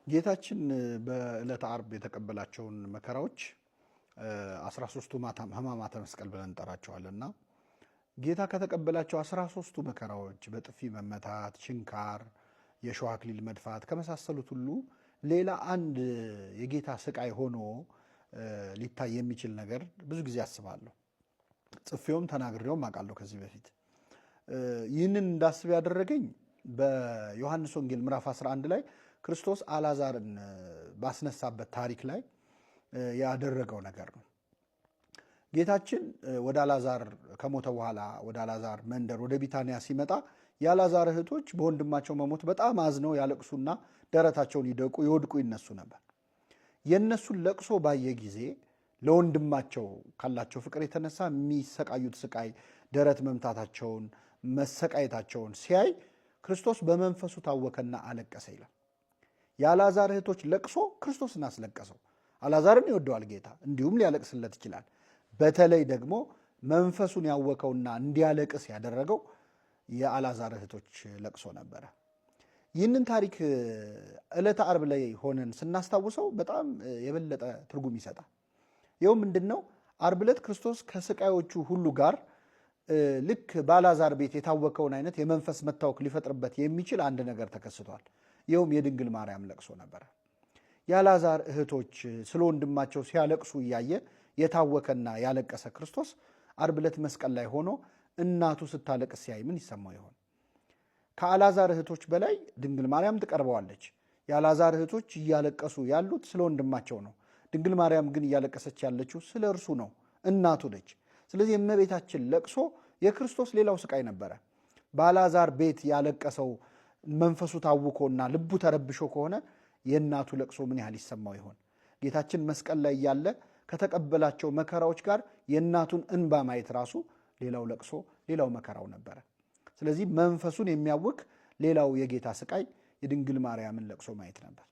ጌታችን በዕለተ ዓርብ የተቀበላቸውን መከራዎች 13ቱ ሕማማተ መስቀል ብለን እንጠራቸዋለንና ጌታ ከተቀበላቸው 13ቱ መከራዎች በጥፊ መመታት፣ ችንካር፣ የሾህ አክሊል መድፋት ከመሳሰሉት ሁሉ ሌላ አንድ የጌታ ስቃይ ሆኖ ሊታይ የሚችል ነገር ብዙ ጊዜ አስባለሁ። ጽፌውም ተናግሬውም አውቃለሁ ከዚህ በፊት። ይህንን እንዳስብ ያደረገኝ በዮሐንስ ወንጌል ምዕራፍ 11 ላይ ክርስቶስ አልዓዛርን ባስነሳበት ታሪክ ላይ ያደረገው ነገር ነው። ጌታችን ወደ አልዓዛር ከሞተ በኋላ ወደ አልዓዛር መንደር ወደ ቢታንያ ሲመጣ የአልዓዛር እህቶች በወንድማቸው መሞት በጣም አዝነው ያለቅሱና ደረታቸውን ይደቁ ይወድቁ ይነሱ ነበር። የነሱን ለቅሶ ባየ ጊዜ ለወንድማቸው ካላቸው ፍቅር የተነሳ የሚሰቃዩት ስቃይ፣ ደረት መምታታቸውን፣ መሰቃየታቸውን ሲያይ ክርስቶስ በመንፈሱ ታወከና አለቀሰ ይላል። የአልዓዛር እህቶች ለቅሶ ክርስቶስን አስለቀሰው። አልዓዛርን ይወደዋል ጌታ፣ እንዲሁም ሊያለቅስለት ይችላል። በተለይ ደግሞ መንፈሱን ያወከውና እንዲያለቅስ ያደረገው የአልዓዛር እህቶች ለቅሶ ነበረ። ይህንን ታሪክ ዕለተ ዓርብ ላይ ሆነን ስናስታውሰው በጣም የበለጠ ትርጉም ይሰጣል። ይኸው ምንድን ነው? ዓርብ ዕለት ክርስቶስ ከስቃዮቹ ሁሉ ጋር ልክ በአልዓዛር ቤት የታወከውን አይነት የመንፈስ መታወክ ሊፈጥርበት የሚችል አንድ ነገር ተከስቷል። ይኸውም የድንግል ማርያም ለቅሶ ነበረ። የአልዓዛር እህቶች ስለ ወንድማቸው ሲያለቅሱ እያየ የታወከና ያለቀሰ ክርስቶስ ዓርብ ዕለት መስቀል ላይ ሆኖ እናቱ ስታለቅስ ሲያይ ምን ይሰማው ይሆን? ከአልዓዛር እህቶች በላይ ድንግል ማርያም ትቀርበዋለች። የአልዓዛር እህቶች እያለቀሱ ያሉት ስለ ወንድማቸው ነው። ድንግል ማርያም ግን እያለቀሰች ያለችው ስለ እርሱ ነው፣ እናቱ ነች። ስለዚህ የእመቤታችን ለቅሶ የክርስቶስ ሌላው ስቃይ ነበረ። በአልዓዛር ቤት ያለቀሰው መንፈሱ ታውኮና ልቡ ተረብሾ ከሆነ የእናቱ ለቅሶ ምን ያህል ይሰማው ይሆን? ጌታችን መስቀል ላይ ያለ ከተቀበላቸው መከራዎች ጋር የእናቱን እንባ ማየት ራሱ ሌላው ለቅሶ፣ ሌላው መከራው ነበረ። ስለዚህ መንፈሱን የሚያውክ ሌላው የጌታ ስቃይ የድንግል ማርያምን ለቅሶ ማየት ነበር።